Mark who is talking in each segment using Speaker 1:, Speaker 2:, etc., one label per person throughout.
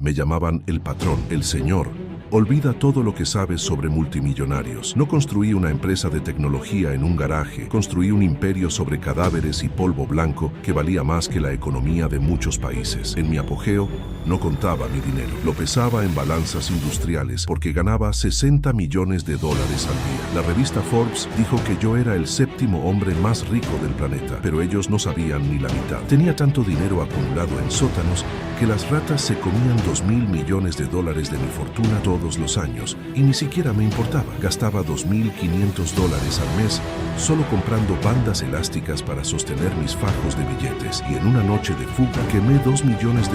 Speaker 1: Me llamaban el patrón, el señor. Olvida todo lo que sabes sobre multimillonarios. No construí una empresa de tecnología en un garaje. Construí un imperio sobre cadáveres y polvo blanco que valía más que la economía de muchos países. En mi apogeo, no contaba mi dinero. Lo pesaba en balanzas industriales porque ganaba $60 millones al día. La revista Forbes dijo que yo era el 7º hombre más rico del planeta, pero ellos no sabían ni la mitad. Tenía tanto dinero acumulado en sótanos que las ratas se comían $2.000 millones de mi fortuna todos los años y ni siquiera me importaba. Gastaba $2.500 al mes solo comprando bandas elásticas para sostener mis fajos de billetes y en una noche de fuga quemé $2 millones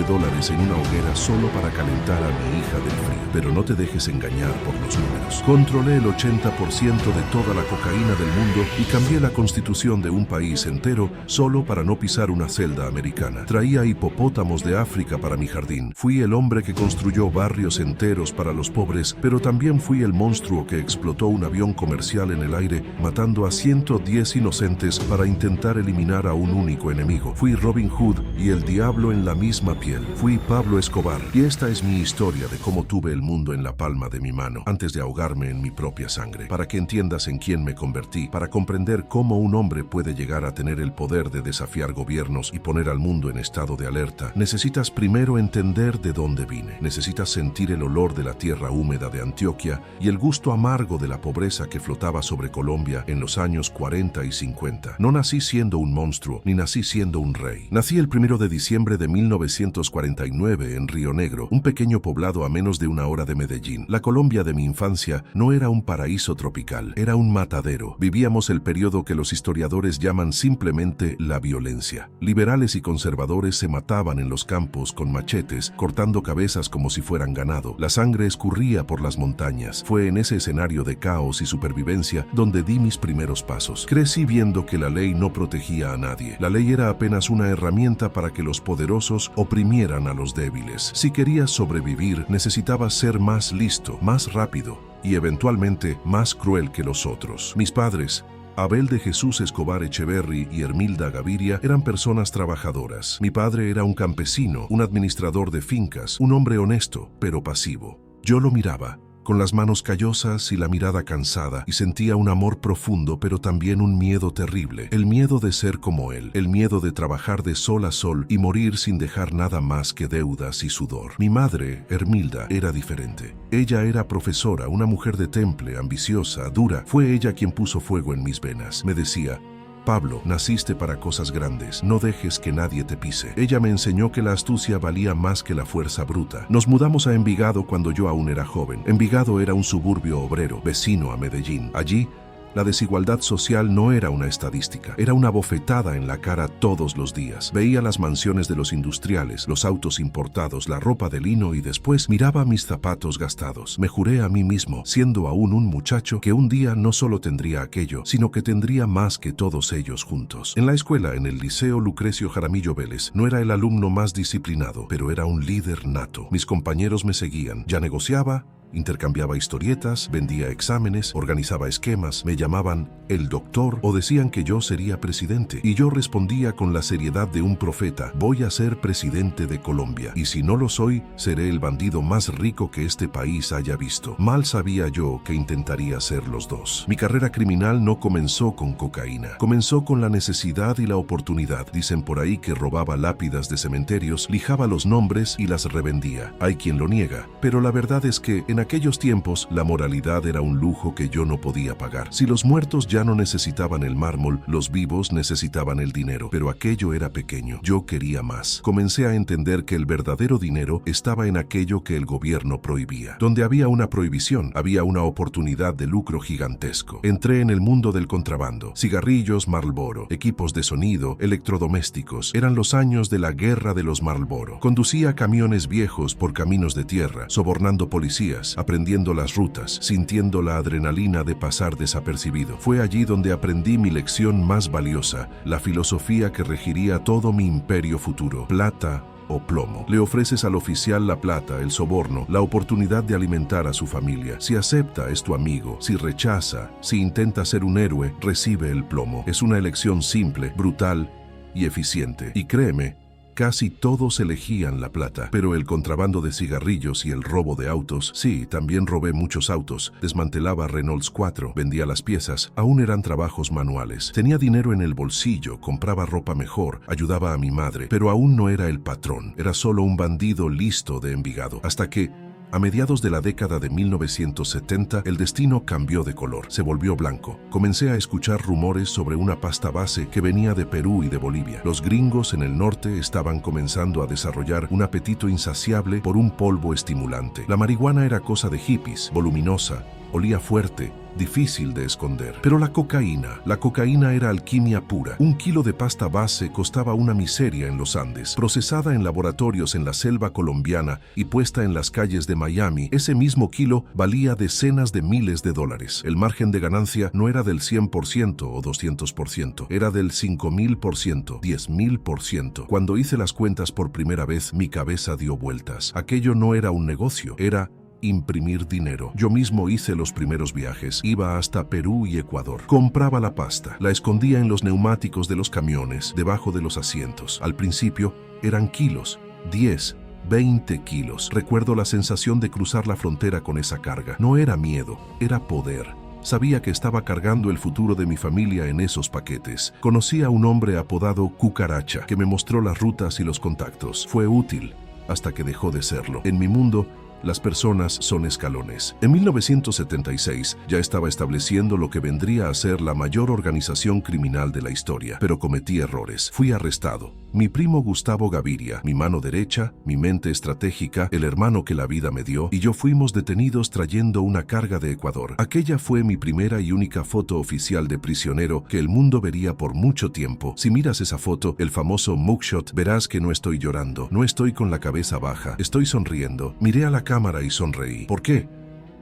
Speaker 1: en una hoguera solo para calentar a mi hija del frío. Pero no te dejes engañar por los números. Controlé el 80% de toda la cocaína del mundo y cambié la constitución de un país entero solo para no pisar una celda americana. Traía hipopótamos de África para mi jardín. Fui el hombre que construyó barrios enteros para los pobres, pero también fui el monstruo que explotó un avión comercial en el aire, matando a 110 inocentes para intentar eliminar a un único enemigo. Fui Robin Hood y el diablo en la misma piel. Fui Pablo Escobar. Y esta es mi historia de cómo tuve el mundo en la palma de mi mano, antes de ahogarme en mi propia sangre. Para que entiendas en quién me convertí, para comprender cómo un hombre puede llegar a tener el poder de desafiar gobiernos y poner al mundo en estado de alerta, necesitas primero entender de dónde vine. Necesitas sentir el olor de la tierra húmeda de Antioquia y el gusto amargo de la pobreza que flotaba sobre Colombia en los años 40 y 50. No nací siendo un monstruo, ni nací siendo un rey. Nací el 1 de diciembre de 1949 en Río Negro, un pequeño poblado a menos de una hora de Medellín. La Colombia de mi infancia no era un paraíso tropical, era un matadero. Vivíamos el periodo que los historiadores llaman simplemente la violencia. Liberales y conservadores se mataban en los campos con machetes, cortando cabezas como si fueran ganado. La sangre escurría por las montañas. Fue en ese escenario de caos y supervivencia donde di mis primeros pasos. Crecí viendo que la ley no protegía a nadie. La ley era apenas una herramienta para que los poderosos oprimieran a los débiles. Si querías sobrevivir, necesitabas ser más listo, más rápido y eventualmente más cruel que los otros. Mis padres, Abel de Jesús Escobar Echeverry y Hermilda Gaviria, eran personas trabajadoras. Mi padre era un campesino, un administrador de fincas, un hombre honesto, pero pasivo. Yo lo miraba, con las manos callosas y la mirada cansada, y sentía un amor profundo, pero también un miedo terrible. El miedo de ser como él, el miedo de trabajar de sol a sol y morir sin dejar nada más que deudas y sudor. Mi madre, Hermilda, era diferente. Ella era profesora, una mujer de temple, ambiciosa, dura. Fue ella quien puso fuego en mis venas. Me decía: Pablo, naciste para cosas grandes, no dejes que nadie te pise. Ella me enseñó que la astucia valía más que la fuerza bruta. Nos mudamos a Envigado cuando yo aún era joven. Envigado era un suburbio obrero, vecino a Medellín. Allí, la desigualdad social no era una estadística, era una bofetada en la cara todos los días. Veía las mansiones de los industriales, los autos importados, la ropa de lino y después miraba mis zapatos gastados. Me juré a mí mismo, siendo aún un muchacho, que un día no solo tendría aquello, sino que tendría más que todos ellos juntos. En la escuela, en el Liceo Lucrecio Jaramillo Vélez, no era el alumno más disciplinado, pero era un líder nato. Mis compañeros me seguían. Ya negociaba, intercambiaba historietas, vendía exámenes, organizaba esquemas, me llamaban el doctor o decían que yo sería presidente. Y yo respondía con la seriedad de un profeta: voy a ser presidente de Colombia. Y si no lo soy, seré el bandido más rico que este país haya visto. Mal sabía yo que intentaría ser los dos. Mi carrera criminal no comenzó con cocaína. Comenzó con la necesidad y la oportunidad. Dicen por ahí que robaba lápidas de cementerios, lijaba los nombres y las revendía. Hay quien lo niega, pero la verdad es que en aquellos tiempos, la moralidad era un lujo que yo no podía pagar. Si los muertos ya no necesitaban el mármol, los vivos necesitaban el dinero. Pero aquello era pequeño. Yo quería más. Comencé a entender que el verdadero dinero estaba en aquello que el gobierno prohibía. Donde había una prohibición, había una oportunidad de lucro gigantesco. Entré en el mundo del contrabando. Cigarrillos Marlboro, equipos de sonido, electrodomésticos. Eran los años de la guerra de los Marlboro. Conducía camiones viejos por caminos de tierra, sobornando policías, aprendiendo las rutas, sintiendo la adrenalina de pasar desapercibido. Fue allí donde aprendí mi lección más valiosa, la filosofía que regiría todo mi imperio futuro: plata o plomo. Le ofreces al oficial la plata, el soborno, la oportunidad de alimentar a su familia. Si acepta, es tu amigo. Si rechaza, si intenta ser un héroe, recibe el plomo. Es una elección simple, brutal y eficiente. Y créeme, Casi todos elegían la plata, pero el contrabando de cigarrillos y el robo de autos, sí, también robé muchos autos, desmantelaba Renaults 4, vendía las piezas, aún eran trabajos manuales. Tenía dinero en el bolsillo, compraba ropa mejor, ayudaba a mi madre, pero aún no era el patrón, era solo un bandido listo de Envigado. Hasta que, a mediados de la década de 1970, el destino cambió de color, se volvió blanco. Comencé a escuchar rumores sobre una pasta base que venía de Perú y de Bolivia. Los gringos en el norte estaban comenzando a desarrollar un apetito insaciable por un polvo estimulante. La marihuana era cosa de hippies, voluminosa, olía fuerte, difícil de esconder. Pero la cocaína era alquimia pura. 1 kilo de pasta base costaba una miseria en los Andes. Procesada en laboratorios en la selva colombiana y puesta en las calles de Miami, ese mismo kilo valía decenas de miles de dólares. El margen de ganancia no era del 100% o 200%, era del 5000%, 10000%. Cuando hice las cuentas por primera vez, mi cabeza dio vueltas. Aquello no era un negocio, era imprimir dinero. Yo mismo hice los primeros viajes. Iba hasta Perú y Ecuador. Compraba la pasta. La escondía en los neumáticos de los camiones, debajo de los asientos. Al principio eran kilos, 10, 20 kilos. Recuerdo la sensación de cruzar la frontera con esa carga. No era miedo, era poder. Sabía que estaba cargando el futuro de mi familia en esos paquetes. Conocí a un hombre apodado Cucaracha, que me mostró las rutas y los contactos. Fue útil, hasta que dejó de serlo. En mi mundo, las personas son escalones. En 1976 ya estaba estableciendo lo que vendría a ser la mayor organización criminal de la historia, pero cometí errores. Fui arrestado. Mi primo Gustavo Gaviria, mi mano derecha, mi mente estratégica, el hermano que la vida me dio, y yo fuimos detenidos trayendo una carga de Ecuador. Aquella fue mi primera y única foto oficial de prisionero que el mundo vería por mucho tiempo. Si miras esa foto, el famoso mugshot, verás que no estoy llorando, no estoy con la cabeza baja, estoy sonriendo. Miré a la cámara y sonreí. ¿Por qué?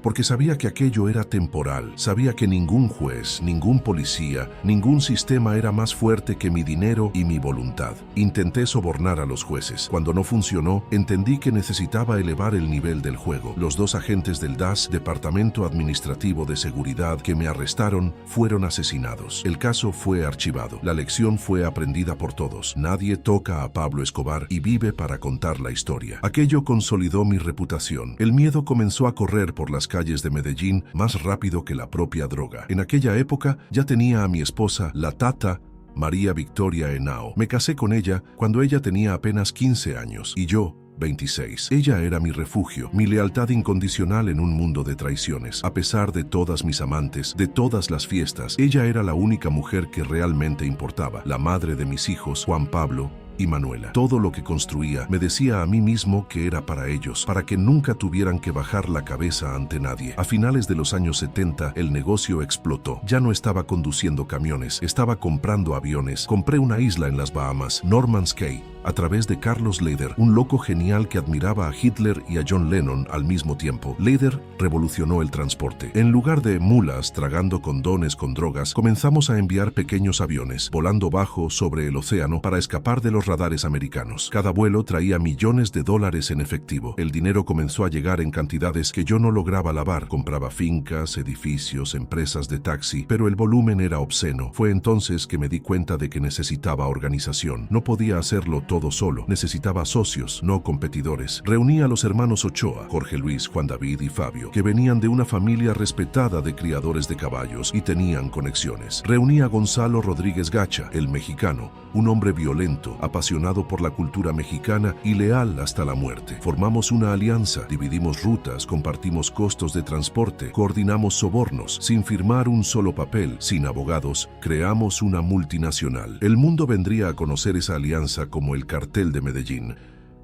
Speaker 1: Porque sabía que aquello era temporal. Sabía que ningún juez, ningún policía, ningún sistema era más fuerte que mi dinero y mi voluntad. Intenté sobornar a los jueces. Cuando no funcionó, entendí que necesitaba elevar el nivel del juego. Los 2 agentes del DAS, Departamento Administrativo de Seguridad, que me arrestaron, fueron asesinados. El caso fue archivado. La lección fue aprendida por todos. Nadie toca a Pablo Escobar y vive para contar la historia. Aquello consolidó mi reputación. El miedo comenzó a correr por las calles de Medellín más rápido que la propia droga. En aquella época ya tenía a mi esposa, la Tata, María Victoria Henao. Me casé con ella cuando ella tenía apenas 15 años y yo, 26. Ella era mi refugio, mi lealtad incondicional en un mundo de traiciones. A pesar de todas mis amantes, de todas las fiestas, ella era la única mujer que realmente importaba, la madre de mis hijos, Juan Pablo y Manuela. Todo lo que construía me decía a mí mismo que era para ellos, para que nunca tuvieran que bajar la cabeza ante nadie. A finales de los años 70, el negocio explotó. Ya no estaba conduciendo camiones, estaba comprando aviones. Compré una isla en las Bahamas, Norman's Cay, a través de Carlos Leder, un loco genial que admiraba a Hitler y a John Lennon al mismo tiempo. Leder revolucionó el transporte. En lugar de mulas tragando condones con drogas, comenzamos a enviar pequeños aviones, volando bajo sobre el océano para escapar de los radares americanos. Cada vuelo traía millones de dólares en efectivo. El dinero comenzó a llegar en cantidades que yo no lograba lavar. Compraba fincas, edificios, empresas de taxi, pero el volumen era obsceno. Fue entonces que me di cuenta de que necesitaba organización. No podía hacerlo todo solo. Necesitaba socios, no competidores. Reuní a los hermanos Ochoa, Jorge Luis, Juan David y Fabio, que venían de una familia respetada de criadores de caballos y tenían conexiones. Reuní a Gonzalo Rodríguez Gacha, el mexicano, un hombre violento, apasionado por la cultura mexicana y leal hasta la muerte. Formamos una alianza, dividimos rutas, compartimos costos de transporte, coordinamos sobornos, sin firmar un solo papel, sin abogados, creamos una multinacional. El mundo vendría a conocer esa alianza como el Cartel de Medellín,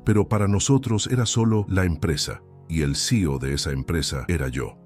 Speaker 1: pero para nosotros era solo la empresa, y el CEO de esa empresa era yo.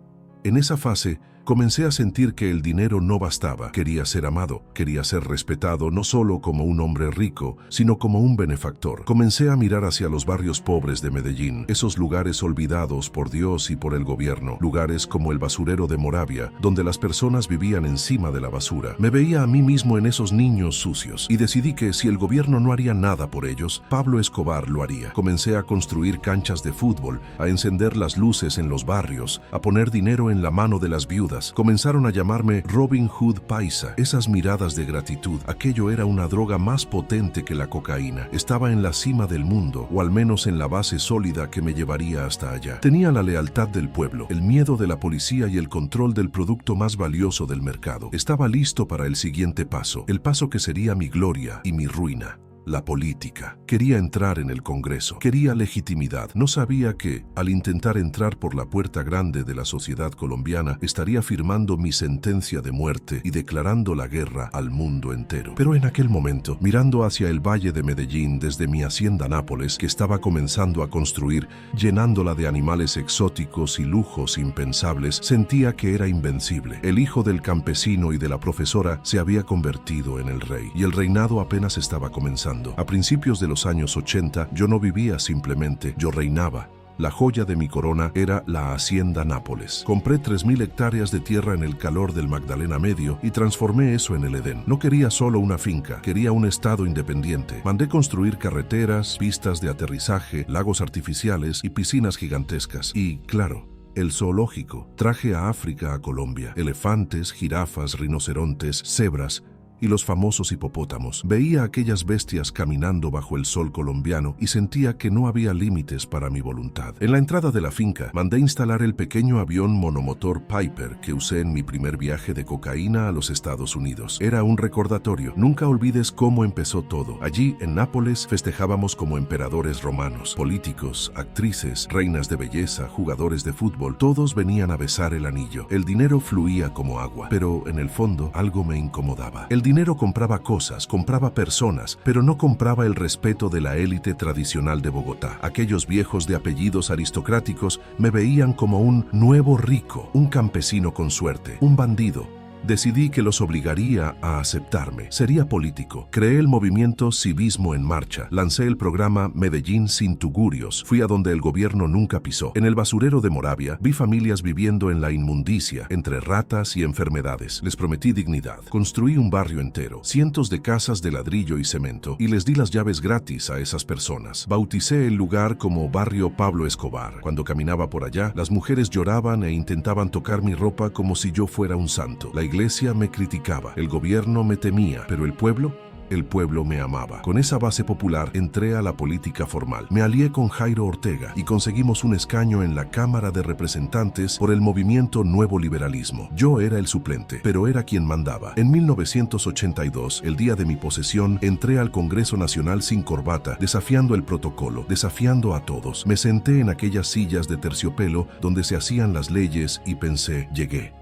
Speaker 1: En esa fase, comencé a sentir que el dinero no bastaba. Quería ser amado, quería ser respetado no solo como un hombre rico, sino como un benefactor. Comencé a mirar hacia los barrios pobres de Medellín, esos lugares olvidados por Dios y por el gobierno, lugares como el basurero de Moravia, donde las personas vivían encima de la basura. Me veía a mí mismo en esos niños sucios y decidí que si el gobierno no haría nada por ellos, Pablo Escobar lo haría. Comencé a construir canchas de fútbol, a encender las luces en los barrios, a poner dinero en la mano de las viudas, deudas. Comenzaron a llamarme Robin Hood Paisa. Esas miradas de gratitud, aquello era una droga más potente que la cocaína. Estaba en la cima del mundo, o al menos en la base sólida que me llevaría hasta allá. Tenía la lealtad del pueblo, el miedo de la policía y el control del producto más valioso del mercado. Estaba listo para el siguiente paso, el paso que sería mi gloria y mi ruina. La política. Quería entrar en el Congreso. Quería legitimidad. No sabía que, al intentar entrar por la puerta grande de la sociedad colombiana, estaría firmando mi sentencia de muerte y declarando la guerra al mundo entero. Pero en aquel momento, mirando hacia el Valle de Medellín desde mi hacienda Nápoles, que estaba comenzando a construir, llenándola de animales exóticos y lujos impensables, sentía que era invencible. El hijo del campesino y de la profesora se había convertido en el rey, y el reinado apenas estaba comenzando. A principios de los años 80, yo no vivía simplemente, yo reinaba. La joya de mi corona era la hacienda Nápoles. Compré 3.000 hectáreas de tierra en el calor del Magdalena Medio y transformé eso en el Edén. No quería solo una finca, quería un estado independiente. Mandé construir carreteras, pistas de aterrizaje, lagos artificiales y piscinas gigantescas. Y, claro, el zoológico. Traje a África a Colombia. Elefantes, jirafas, rinocerontes, cebras y los famosos hipopótamos. Veía aquellas bestias caminando bajo el sol colombiano y sentía que no había límites para mi voluntad. En la entrada de la finca, mandé instalar el pequeño avión monomotor Piper que usé en mi primer viaje de cocaína a los Estados Unidos. Era un recordatorio. Nunca olvides cómo empezó todo. Allí, en Nápoles, festejábamos como emperadores romanos. Políticos, actrices, reinas de belleza, jugadores de fútbol, todos venían a besar el anillo. El dinero fluía como agua, pero en el fondo algo me incomodaba. El dinero compraba cosas, compraba personas, pero no compraba el respeto de la élite tradicional de Bogotá. Aquellos viejos de apellidos aristocráticos me veían como un nuevo rico, un campesino con suerte, un bandido. Decidí que los obligaría a aceptarme. Sería político. Creé el movimiento Civismo en Marcha. Lancé el programa Medellín sin tugurios. Fui a donde el gobierno nunca pisó. En el basurero de Moravia, vi familias viviendo en la inmundicia, entre ratas y enfermedades. Les prometí dignidad. Construí un barrio entero, cientos de casas de ladrillo y cemento, y les di las llaves gratis a esas personas. Bauticé el lugar como Barrio Pablo Escobar. Cuando caminaba por allá, las mujeres lloraban e intentaban tocar mi ropa como si yo fuera un santo. La iglesia me criticaba, el gobierno me temía, pero el pueblo me amaba. Con esa base popular entré a la política formal. Me alié con Jairo Ortega y conseguimos un escaño en la Cámara de Representantes por el movimiento Nuevo Liberalismo. Yo era el suplente, pero era quien mandaba. En 1982, el día de mi posesión, entré al Congreso Nacional sin corbata, desafiando el protocolo, desafiando a todos. Me senté en aquellas sillas de terciopelo donde se hacían las leyes y pensé, llegué.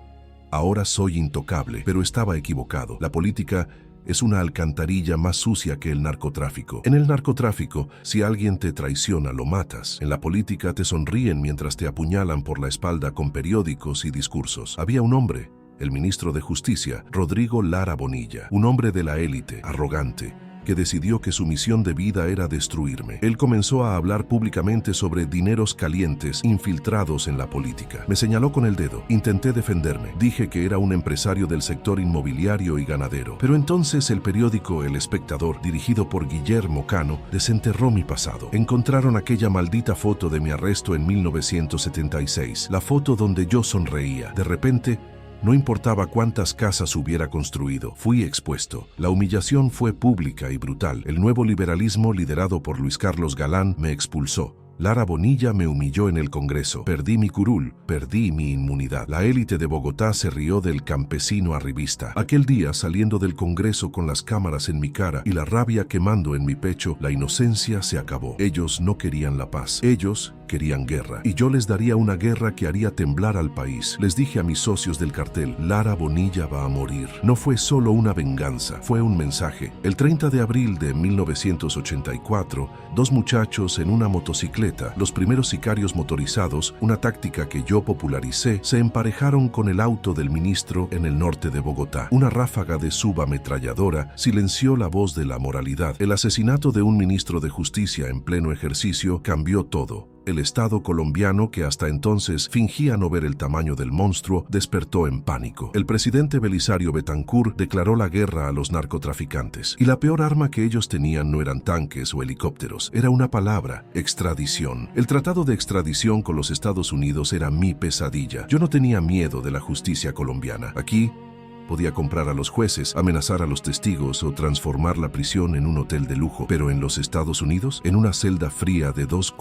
Speaker 1: Ahora soy intocable, pero estaba equivocado. La política es una alcantarilla más sucia que el narcotráfico. En el narcotráfico, si alguien te traiciona, lo matas. En la política te sonríen mientras te apuñalan por la espalda con periódicos y discursos. Había un hombre, el ministro de Justicia, Rodrigo Lara Bonilla, un hombre de la élite, arrogante, que decidió que su misión de vida era destruirme. Él comenzó a hablar públicamente sobre dineros calientes infiltrados en la política. Me señaló con el dedo. Intenté defenderme. Dije que era un empresario del sector inmobiliario y ganadero. Pero entonces el periódico El Espectador, dirigido por Guillermo Cano, desenterró mi pasado. Encontraron aquella maldita foto de mi arresto en 1976. La foto donde yo sonreía. De repente, no importaba cuántas casas hubiera construido, fui expuesto. La humillación fue pública y brutal. El nuevo liberalismo, liderado por Luis Carlos Galán, me expulsó. Lara Bonilla me humilló en el Congreso. Perdí mi curul, perdí mi inmunidad. La élite de Bogotá se rió del campesino arribista. Aquel día, saliendo del Congreso con las cámaras en mi cara y la rabia quemando en mi pecho, la inocencia se acabó. Ellos no querían la paz. Ellos querían guerra. Y yo les daría una guerra que haría temblar al país. Les dije a mis socios del cartel, Lara Bonilla va a morir. No fue solo una venganza, fue un mensaje. El 30 de abril de 1984, dos muchachos en una motocicleta, los primeros sicarios motorizados, una táctica que yo popularicé, se emparejaron con el auto del ministro en el norte de Bogotá. Una ráfaga de subametralladora silenció la voz de la moralidad. El asesinato de un ministro de justicia en pleno ejercicio cambió todo. El Estado colombiano, que hasta entonces fingía no ver el tamaño del monstruo, despertó en pánico. El presidente Belisario Betancur declaró la guerra a los narcotraficantes. Y la peor arma que ellos tenían no eran tanques o helicópteros, era una palabra: extradición. El tratado de extradición con los Estados Unidos era mi pesadilla. Yo no tenía miedo de la justicia colombiana. Aquí podía comprar a los jueces, amenazar a los testigos o transformar la prisión en un hotel de lujo. Pero en los Estados Unidos, en una celda fría de 2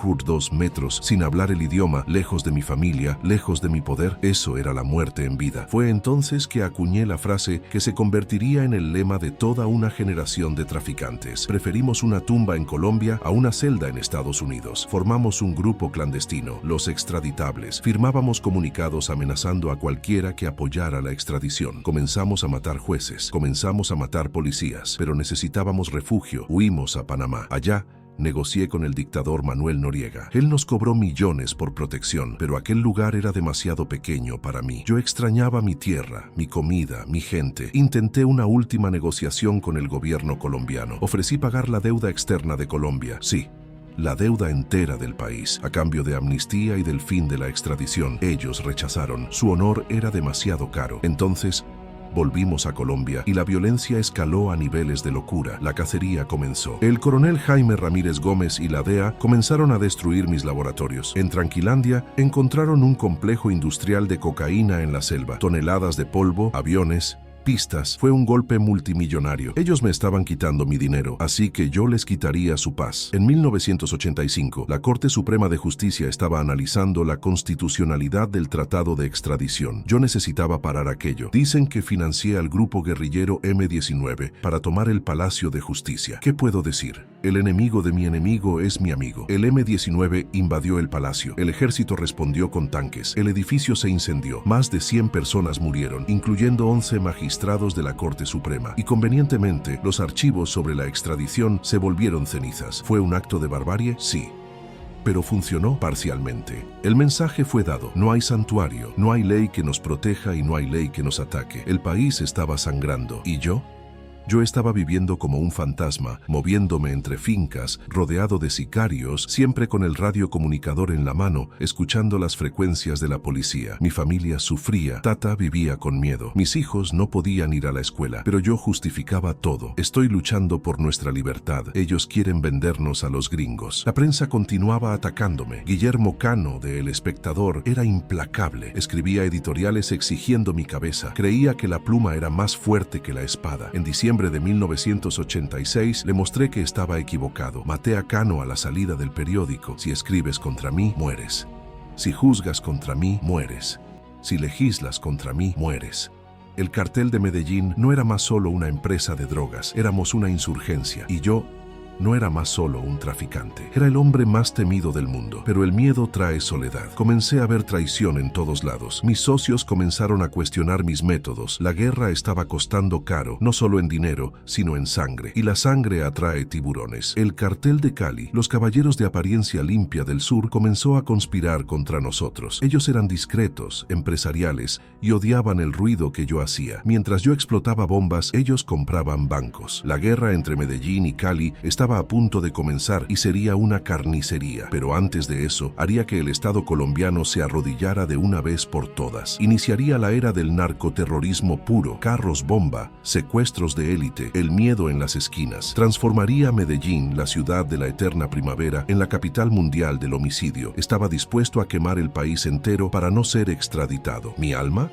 Speaker 1: metros, sin hablar el idioma, lejos de mi familia, lejos de mi poder, eso era la muerte en vida. Fue entonces que acuñé la frase que se convertiría en el lema de toda una generación de traficantes. Preferimos una tumba en Colombia a una celda en Estados Unidos. Formamos un grupo clandestino, los extraditables. Firmábamos comunicados amenazando a cualquiera que apoyara la extradición. Comenzamos a matar jueces, comenzamos a matar policías, pero necesitábamos refugio. Huimos a Panamá. Allá negocié con el dictador Manuel Noriega. Él nos cobró millones por protección, pero aquel lugar era demasiado pequeño para mí. Yo extrañaba mi tierra, mi comida, mi gente. Intenté una última negociación con el gobierno colombiano. Ofrecí pagar la deuda externa de Colombia. Sí, la deuda entera del país, a cambio de amnistía y del fin de la extradición. Ellos rechazaron. Su honor era demasiado caro. Entonces, volvimos a Colombia y la violencia escaló a niveles de locura. La cacería comenzó. El coronel Jaime Ramírez Gómez y la DEA comenzaron a destruir mis laboratorios. En Tranquilandia encontraron un complejo industrial de cocaína en la selva, toneladas de polvo, aviones, pistas. Fue un golpe multimillonario. Ellos me estaban quitando mi dinero, así que yo les quitaría su paz. En 1985, la Corte Suprema de Justicia estaba analizando la constitucionalidad del tratado de extradición. Yo necesitaba parar aquello. Dicen que financié al grupo guerrillero M-19 para tomar el Palacio de Justicia. ¿Qué puedo decir? El enemigo de mi enemigo es mi amigo. El M-19 invadió el palacio. El ejército respondió con tanques. El edificio se incendió. Más de 100 personas murieron, incluyendo 11 magistrados de la Corte Suprema, y convenientemente los archivos sobre la extradición se volvieron cenizas. ¿Fue un acto de barbarie? Sí, pero funcionó parcialmente. El mensaje fue dado: no hay santuario, no hay ley que nos proteja y no hay ley que nos ataque. El país estaba sangrando. ¿Y yo? Yo estaba viviendo como un fantasma, moviéndome entre fincas, rodeado de sicarios, siempre con el radiocomunicador en la mano, escuchando las frecuencias de la policía. Mi familia sufría, Tata vivía con miedo, mis hijos no podían ir a la escuela, pero yo justificaba todo. Estoy luchando por nuestra libertad, ellos quieren vendernos a los gringos. La prensa continuaba atacándome. Guillermo Cano, de El Espectador, era implacable. Escribía editoriales exigiendo mi cabeza. Creía que la pluma era más fuerte que la espada. En diciembre de 1986 le mostré que estaba equivocado. Maté a Cano a la salida del periódico. Si escribes contra mí, mueres. Si juzgas contra mí, mueres. Si legislas contra mí, mueres. El cartel de Medellín no era más solo una empresa de drogas, éramos una insurgencia, y yo no era más solo un traficante. Era el hombre más temido del mundo. Pero el miedo trae soledad. Comencé a ver traición en todos lados. Mis socios comenzaron a cuestionar mis métodos. La guerra estaba costando caro, no solo en dinero, sino en sangre. Y la sangre atrae tiburones. El cartel de Cali, los caballeros de apariencia limpia del sur, comenzó a conspirar contra nosotros. Ellos eran discretos, empresariales, y odiaban el ruido que yo hacía. Mientras yo explotaba bombas, ellos compraban bancos. La guerra entre Medellín y Cali estaba a punto de comenzar y sería una carnicería. Pero antes de eso, haría que el Estado colombiano se arrodillara de una vez por todas. Iniciaría la era del narcoterrorismo puro, carros bomba, secuestros de élite, el miedo en las esquinas. Transformaría Medellín, la ciudad de la eterna primavera, en la capital mundial del homicidio. Estaba dispuesto a quemar el país entero para no ser extraditado. ¿Mi alma?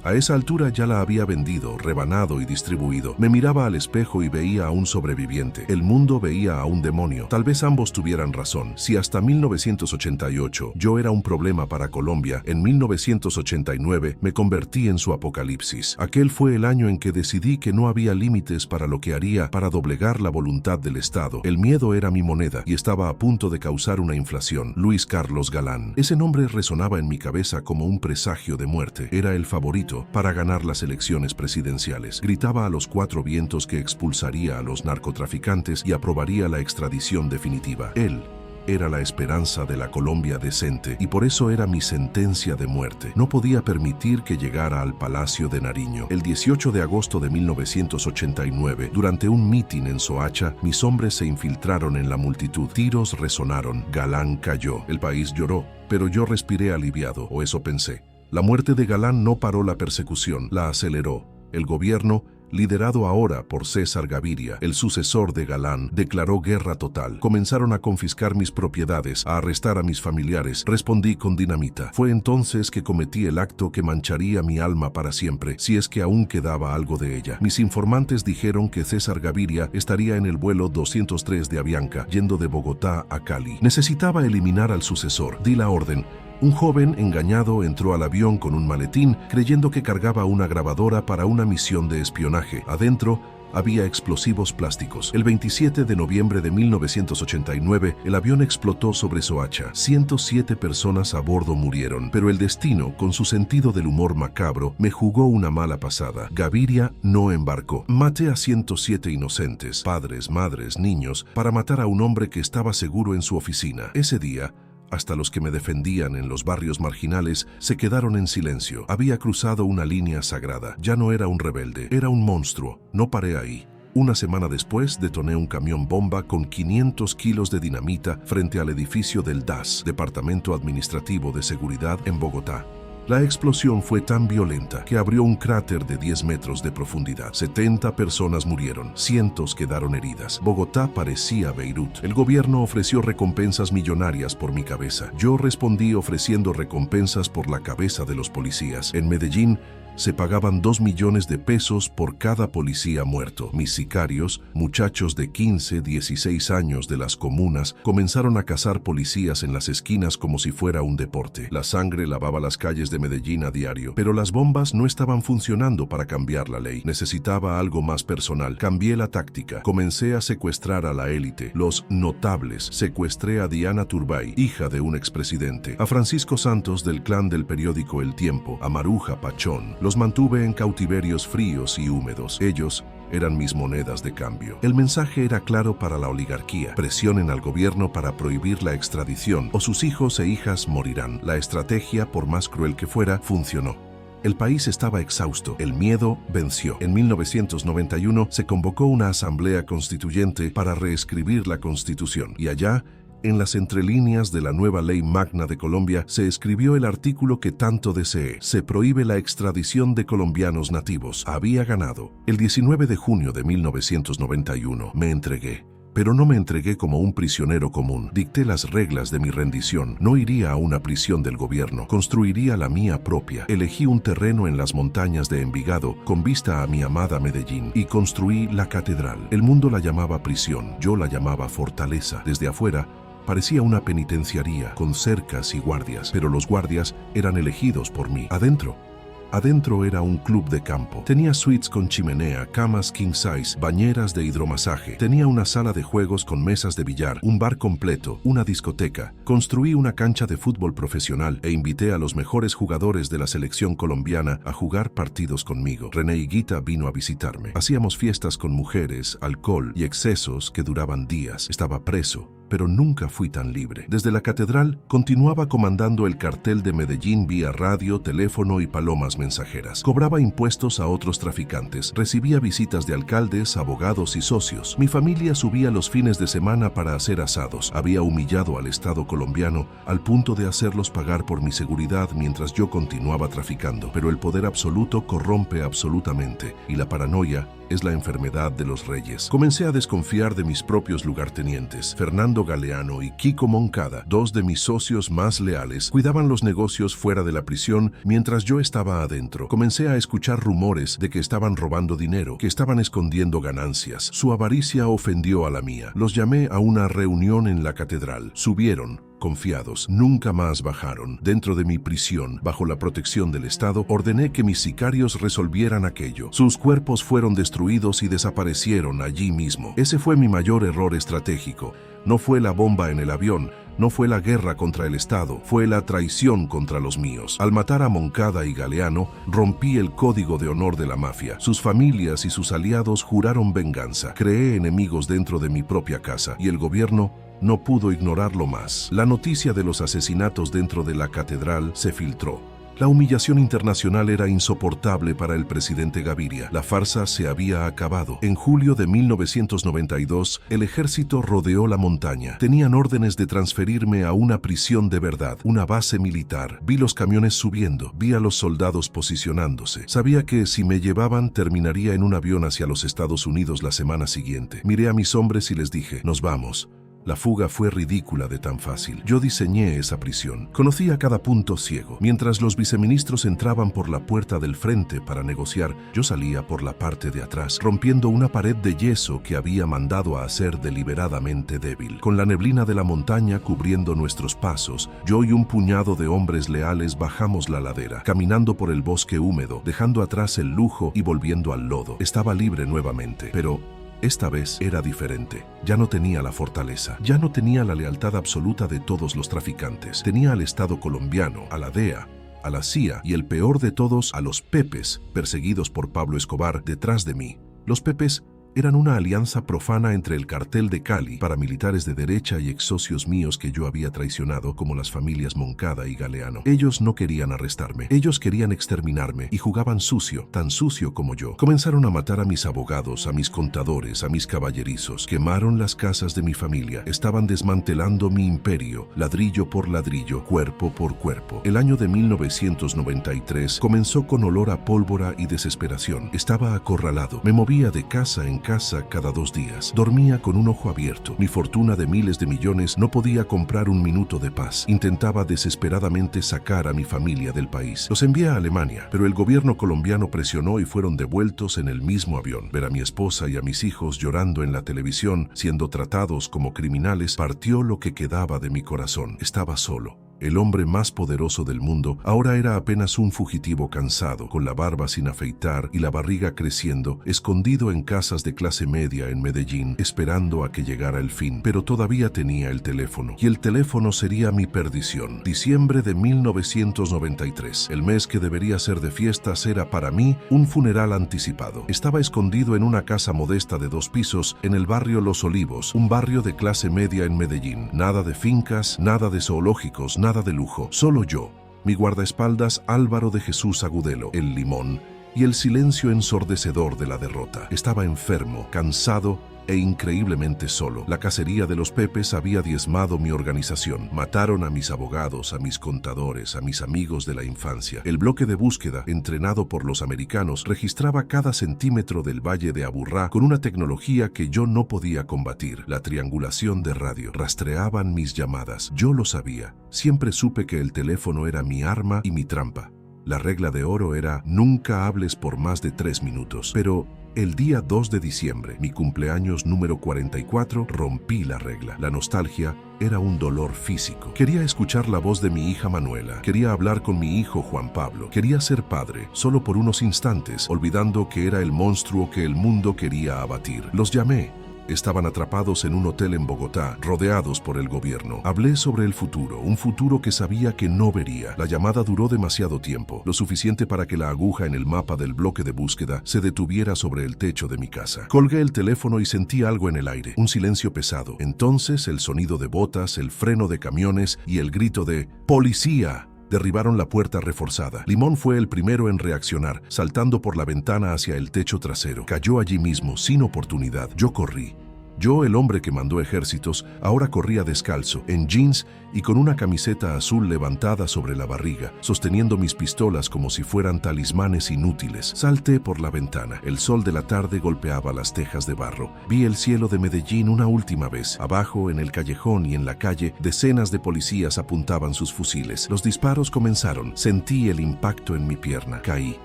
Speaker 1: A esa altura ya la había vendido, rebanado y distribuido. Me miraba al espejo y veía a un sobreviviente. El mundo veía a un demonio. Tal vez ambos tuvieran razón. Si hasta 1988 yo era un problema para Colombia, en 1989 me convertí en su apocalipsis. Aquel fue el año en que decidí que no había límites para lo que haría para doblegar la voluntad del Estado. El miedo era mi moneda y estaba a punto de causar una inflación. Luis Carlos Galán. Ese nombre resonaba en mi cabeza como un presagio de muerte. Era el favorito para ganar las elecciones presidenciales. Gritaba a los cuatro vientos que expulsaría a los narcotraficantes y aprobaría la extradición definitiva. Él era la esperanza de la Colombia decente y por eso era mi sentencia de muerte. No podía permitir que llegara al Palacio de Nariño. El 18 de agosto de 1989, durante un mitin en Soacha, mis hombres se infiltraron en la multitud. Tiros resonaron. Galán cayó. El país lloró, pero yo respiré aliviado, o eso pensé. La muerte de Galán no paró la persecución, la aceleró. El gobierno, liderado ahora por César Gaviria, el sucesor de Galán, declaró guerra total. Comenzaron a confiscar mis propiedades, a arrestar a mis familiares. Respondí con dinamita. Fue entonces que cometí el acto que mancharía mi alma para siempre, si es que aún quedaba algo de ella. Mis informantes dijeron que César Gaviria estaría en el vuelo 203 de Avianca, yendo de Bogotá a Cali. Necesitaba eliminar al sucesor. Di la orden. Un joven engañado entró al avión con un maletín creyendo que cargaba una grabadora para una misión de espionaje. Adentro había explosivos plásticos. El 27 de noviembre de 1989, el avión explotó sobre Soacha. 107 personas a bordo murieron, pero el destino, con su sentido del humor macabro, me jugó una mala pasada. Gaviria no embarcó. Maté a 107 inocentes, padres, madres, niños, para matar a un hombre que estaba seguro en su oficina. Ese día, hasta los que me defendían en los barrios marginales se quedaron en silencio. Había cruzado una línea sagrada. Ya no era un rebelde, era un monstruo. No paré ahí. Una semana después detoné un camión bomba con 500 kilos de dinamita frente al edificio del DAS, Departamento Administrativo de Seguridad en Bogotá. La explosión fue tan violenta que abrió un cráter de 10 metros de profundidad. 70 personas murieron, cientos quedaron heridas. Bogotá parecía Beirut. El gobierno ofreció recompensas millonarias por mi cabeza. Yo respondí ofreciendo recompensas por la cabeza de los policías. En Medellín, se pagaban 2 millones de pesos por cada policía muerto. Mis sicarios, muchachos de 15, 16 años de las comunas, comenzaron a cazar policías en las esquinas como si fuera un deporte. La sangre lavaba las calles de Medellín a diario, pero las bombas no estaban funcionando para cambiar la ley. Necesitaba algo más personal. Cambié la táctica. Comencé a secuestrar a la élite, los notables. Secuestré a Diana Turbay, hija de un expresidente, a Francisco Santos del clan del periódico El Tiempo, a Maruja Pachón. Los mantuve en cautiverios fríos y húmedos. Ellos eran mis monedas de cambio. El mensaje era claro para la oligarquía. Presionen al gobierno para prohibir la extradición o sus hijos e hijas morirán. La estrategia, por más cruel que fuera, funcionó. El país estaba exhausto. El miedo venció. En 1991 se convocó una asamblea constituyente para reescribir la Constitución. Y allá, en las entrelíneas de la nueva Ley Magna de Colombia, se escribió el artículo que tanto deseé. Se prohíbe la extradición de colombianos nativos. Había ganado. El 19 de junio de 1991 me entregué. Pero no me entregué como un prisionero común. Dicté las reglas de mi rendición. No iría a una prisión del gobierno. Construiría la mía propia. Elegí un terreno en las montañas de Envigado con vista a mi amada Medellín y construí la catedral. El mundo la llamaba prisión. Yo la llamaba fortaleza. Desde afuera, parecía una penitenciaría con cercas y guardias, pero los guardias eran elegidos por mí. Adentro era un club de campo. Tenía suites con chimenea, camas king size, bañeras de hidromasaje. Tenía una sala de juegos con mesas de billar, un bar completo, una discoteca. Construí una cancha de fútbol profesional e invité a los mejores jugadores de la selección colombiana a jugar partidos conmigo. René Higuita vino a visitarme. Hacíamos fiestas con mujeres, alcohol y excesos que duraban días. Estaba preso, pero nunca fui tan libre. Desde la catedral continuaba comandando el cartel de Medellín vía radio, teléfono y palomas mensajeras. Cobraba impuestos a otros traficantes, recibía visitas de alcaldes, abogados y socios. Mi familia subía los fines de semana para hacer asados. Había humillado al Estado colombiano al punto de hacerlos pagar por mi seguridad mientras yo continuaba traficando. Pero el poder absoluto corrompe absolutamente y la paranoia es la enfermedad de los reyes. Comencé a desconfiar de mis propios lugartenientes. Fernando Galeano y Kiko Moncada, dos de mis socios más leales, cuidaban los negocios fuera de la prisión mientras yo estaba adentro. Comencé a escuchar rumores de que estaban robando dinero, que estaban escondiendo ganancias. Su avaricia ofendió a la mía. Los llamé a una reunión en la catedral. Subieron, confiados, nunca más bajaron. Dentro de mi prisión, bajo la protección del Estado, ordené que mis sicarios resolvieran aquello. Sus cuerpos fueron destruidos y desaparecieron allí mismo. Ese fue mi mayor error estratégico. No fue la bomba en el avión, no fue la guerra contra el Estado, fue la traición contra los míos. Al matar a Moncada y Galeano, rompí el código de honor de la mafia. Sus familias y sus aliados juraron venganza. Creé enemigos dentro de mi propia casa y el gobierno no pudo ignorarlo más. La noticia de los asesinatos dentro de la catedral se filtró. La humillación internacional era insoportable para el presidente Gaviria. La farsa se había acabado. En julio de 1992, el ejército rodeó la montaña. Tenían órdenes de transferirme a una prisión de verdad, una base militar. Vi los camiones subiendo, vi a los soldados posicionándose. Sabía que si me llevaban, terminaría en un avión hacia los Estados Unidos la semana siguiente. Miré a mis hombres y les dije, nos vamos. La fuga fue ridícula de tan fácil. Yo diseñé esa prisión. Conocía cada punto ciego. Mientras los viceministros entraban por la puerta del frente para negociar, yo salía por la parte de atrás, rompiendo una pared de yeso que había mandado a hacer deliberadamente débil. Con la neblina de la montaña cubriendo nuestros pasos, yo y un puñado de hombres leales bajamos la ladera, caminando por el bosque húmedo, dejando atrás el lujo y volviendo al lodo. Estaba libre nuevamente, pero esta vez era diferente. Ya no tenía la fortaleza, ya no tenía la lealtad absoluta de todos los traficantes. Tenía al Estado colombiano, a la DEA, a la CIA y el peor de todos, a los Pepes, perseguidos por Pablo Escobar detrás de mí. Los Pepes eran una alianza profana entre el cartel de Cali, paramilitares de derecha y ex socios míos que yo había traicionado, como las familias Moncada y Galeano. Ellos no querían arrestarme, ellos querían exterminarme y jugaban sucio, tan sucio como yo. Comenzaron a matar a mis abogados, a mis contadores, a mis caballerizos. Quemaron las casas de mi familia, estaban desmantelando mi imperio, ladrillo por ladrillo, cuerpo por cuerpo. El año de 1993 comenzó con olor a pólvora y desesperación. Estaba acorralado, me movía de casa en casa cada 2 días. Dormía con un ojo abierto. Mi fortuna de miles de millones no podía comprar un minuto de paz. Intentaba desesperadamente sacar a mi familia del país. Los envié a Alemania, pero el gobierno colombiano presionó y fueron devueltos en el mismo avión. Ver a mi esposa y a mis hijos llorando en la televisión, siendo tratados como criminales, partió lo que quedaba de mi corazón. Estaba solo. El hombre más poderoso del mundo ahora era apenas un fugitivo cansado, con la barba sin afeitar y la barriga creciendo, escondido en casas de clase media en Medellín, esperando a que llegara el fin. Pero todavía tenía el teléfono, y el teléfono sería mi perdición. Diciembre de 1993. El mes que debería ser de fiestas era para mí un funeral anticipado. Estaba escondido en una casa modesta de 2 pisos en el barrio Los Olivos, un barrio de clase media en Medellín. Nada de fincas, nada de zoológicos, nada de lujo, solo yo, mi guardaespaldas Álvaro de Jesús Agudelo, el Limón, y el silencio ensordecedor de la derrota. Estaba enfermo, cansado e increíblemente solo. La cacería de los Pepes había diezmado mi organización. Mataron a mis abogados, a mis contadores, a mis amigos de la infancia. El bloque de búsqueda, entrenado por los americanos, registraba cada centímetro del valle de Aburrá con una tecnología que yo no podía combatir, la triangulación de radio. Rastreaban mis llamadas. Yo lo sabía. Siempre supe que el teléfono era mi arma y mi trampa. La regla de oro era, nunca hables por más de 3 minutos. Pero el día 2 de diciembre, mi cumpleaños número 44, rompí la regla. La nostalgia era un dolor físico. Quería escuchar la voz de mi hija Manuela. Quería hablar con mi hijo Juan Pablo. Quería ser padre, solo por unos instantes, olvidando que era el monstruo que el mundo quería abatir. Los llamé. Estaban atrapados en un hotel en Bogotá, rodeados por el gobierno. Hablé sobre el futuro, un futuro que sabía que no vería. La llamada duró demasiado tiempo, lo suficiente para que la aguja en el mapa del bloque de búsqueda se detuviera sobre el techo de mi casa. Colgué el teléfono y sentí algo en el aire, un silencio pesado. Entonces el sonido de botas, el freno de camiones y el grito de ¡Policía! Derribaron la puerta reforzada. Limón fue el primero en reaccionar, saltando por la ventana hacia el techo trasero. Cayó allí mismo, sin oportunidad. Yo corrí. Yo, el hombre que mandó ejércitos, ahora corría descalzo, en jeans y con una camiseta azul levantada sobre la barriga, sosteniendo mis pistolas como si fueran talismanes inútiles. Salté por la ventana. El sol de la tarde golpeaba las tejas de barro. Vi el cielo de Medellín una última vez. Abajo, en el callejón y en la calle, decenas de policías apuntaban sus fusiles. Los disparos comenzaron. Sentí el impacto en mi pierna. Caí.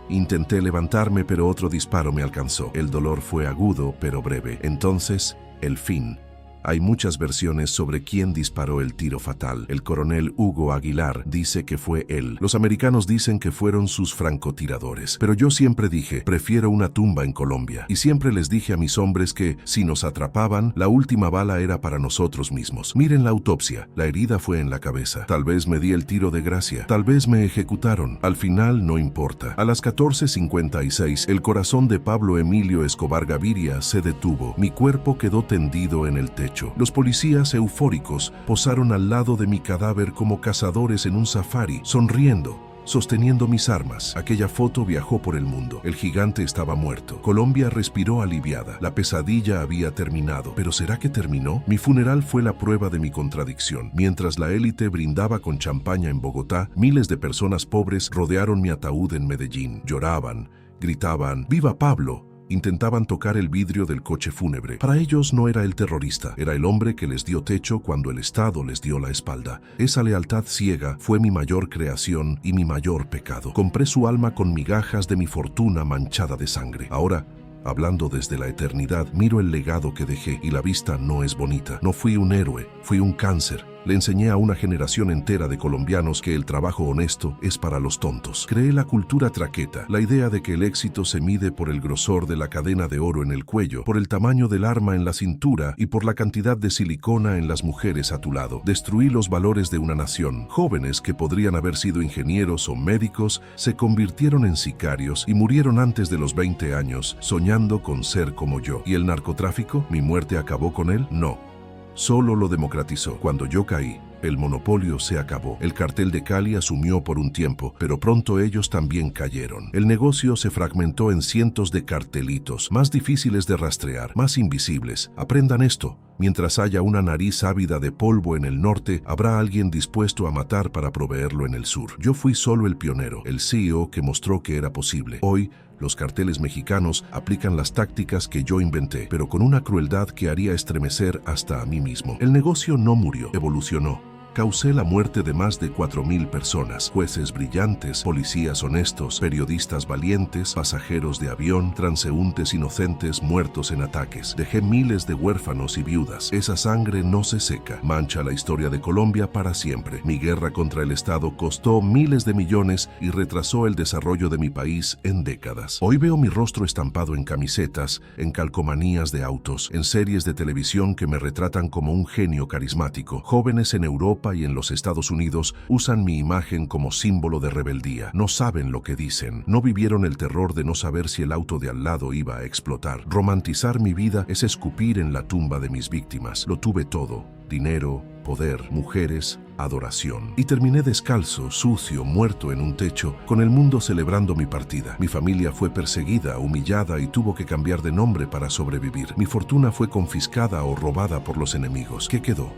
Speaker 1: Intenté levantarme, pero otro disparo me alcanzó. El dolor fue agudo, pero breve. Entonces, el fin. Hay muchas versiones sobre quién disparó el tiro fatal. El coronel Hugo Aguilar dice que fue él. Los americanos dicen que fueron sus francotiradores. Pero yo siempre dije, prefiero una tumba en Colombia. Y siempre les dije a mis hombres que, si nos atrapaban, la última bala era para nosotros mismos. Miren la autopsia. La herida fue en la cabeza. Tal vez me di el tiro de gracia. Tal vez me ejecutaron. Al final, no importa. A las 14:56, el corazón de Pablo Emilio Escobar Gaviria se detuvo. Mi cuerpo quedó tendido en el techo. techo. Los policías eufóricos posaron al lado de mi cadáver como cazadores en un safari, sonriendo, sosteniendo mis armas. Aquella foto viajó por el mundo. El gigante estaba muerto. Colombia respiró aliviada. La pesadilla había terminado. ¿Pero será que terminó? Mi funeral fue la prueba de mi contradicción. Mientras la élite brindaba con champaña en Bogotá, miles de personas pobres rodearon mi ataúd en Medellín. Lloraban, gritaban, ¡Viva Pablo! Intentaban tocar el vidrio del coche fúnebre. Para ellos no era el terrorista, era el hombre que les dio techo cuando el Estado les dio la espalda. Esa lealtad ciega fue mi mayor creación y mi mayor pecado. Compré su alma con migajas de mi fortuna manchada de sangre. Ahora, hablando desde la eternidad, miro el legado que dejé y la vista no es bonita. No fui un héroe, fui un cáncer. Le enseñé a una generación entera de colombianos que el trabajo honesto es para los tontos. Creé la cultura traqueta, la idea de que el éxito se mide por el grosor de la cadena de oro en el cuello, por el tamaño del arma en la cintura y por la cantidad de silicona en las mujeres a tu lado. Destruí los valores de una nación. Jóvenes que podrían haber sido ingenieros o médicos se convirtieron en sicarios y murieron antes de los 20 años, soñando con ser como yo. ¿Y el narcotráfico? ¿Mi muerte acabó con él? No. Solo lo democratizó. Cuando yo caí, el monopolio se acabó. El cartel de Cali asumió por un tiempo, pero pronto ellos también cayeron. El negocio se fragmentó en cientos de cartelitos, más difíciles de rastrear, más invisibles. Aprendan esto. Mientras haya una nariz ávida de polvo en el norte, habrá alguien dispuesto a matar para proveerlo en el sur. Yo fui solo el pionero, el CEO que mostró que era posible. Hoy, los carteles mexicanos aplican las tácticas que yo inventé, pero con una crueldad que haría estremecer hasta a mí mismo. El negocio no murió, evolucionó. Causé la muerte de más de 4.000 personas, jueces brillantes, policías honestos, periodistas valientes, pasajeros de avión, transeúntes inocentes muertos en ataques. Dejé miles de huérfanos y viudas. Esa sangre no se seca, mancha la historia de Colombia para siempre. Mi guerra contra el Estado costó miles de millones y retrasó el desarrollo de mi país en décadas. Hoy veo mi rostro estampado en camisetas, en calcomanías de autos, en series de televisión que me retratan como un genio carismático. Jóvenes en Europa y en los Estados Unidos usan mi imagen como símbolo de rebeldía. No saben lo que dicen. No vivieron el terror de no saber si el auto de al lado iba a explotar. Romantizar mi vida es escupir en la tumba de mis víctimas. Lo tuve todo: dinero, poder, mujeres, adoración. Y terminé descalzo, sucio, muerto en un techo, con el mundo celebrando mi partida. Mi familia fue perseguida, humillada y tuvo que cambiar de nombre para sobrevivir. Mi fortuna fue confiscada o robada por los enemigos. ¿Qué quedó?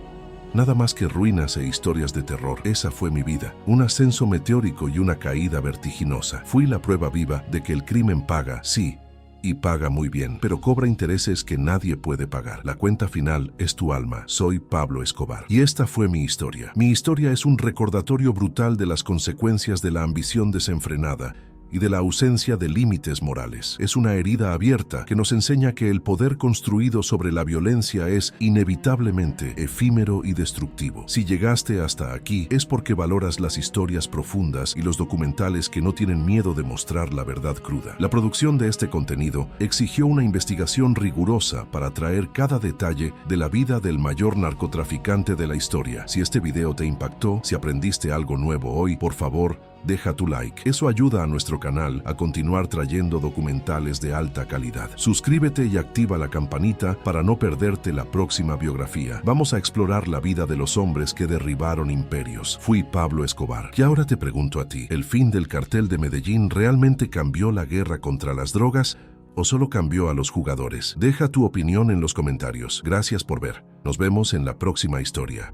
Speaker 1: Nada más que ruinas e historias de terror. Esa fue mi vida. Un ascenso meteórico y una caída vertiginosa. Fui la prueba viva de que el crimen paga, sí, y paga muy bien, pero cobra intereses que nadie puede pagar. La cuenta final es tu alma. Soy Pablo Escobar. Y esta fue mi historia. Mi historia es un recordatorio brutal de las consecuencias de la ambición desenfrenada y de la ausencia de límites morales. Es una herida abierta que nos enseña que el poder construido sobre la violencia es inevitablemente efímero y destructivo. Si llegaste hasta aquí es porque valoras las historias profundas y los documentales que no tienen miedo de mostrar la verdad cruda. La producción de este contenido exigió una investigación rigurosa para traer cada detalle de la vida del mayor narcotraficante de la historia. Si este video te impactó, si aprendiste algo nuevo hoy, por favor, deja tu like. Eso ayuda a nuestro canal a continuar trayendo documentales de alta calidad. Suscríbete y activa la campanita para no perderte la próxima biografía. Vamos a explorar la vida de los hombres que derribaron imperios. Fui Pablo Escobar. Y ahora te pregunto a ti, ¿el fin del cartel de Medellín realmente cambió la guerra contra las drogas o solo cambió a los jugadores? Deja tu opinión en los comentarios. Gracias por ver. Nos vemos en la próxima historia.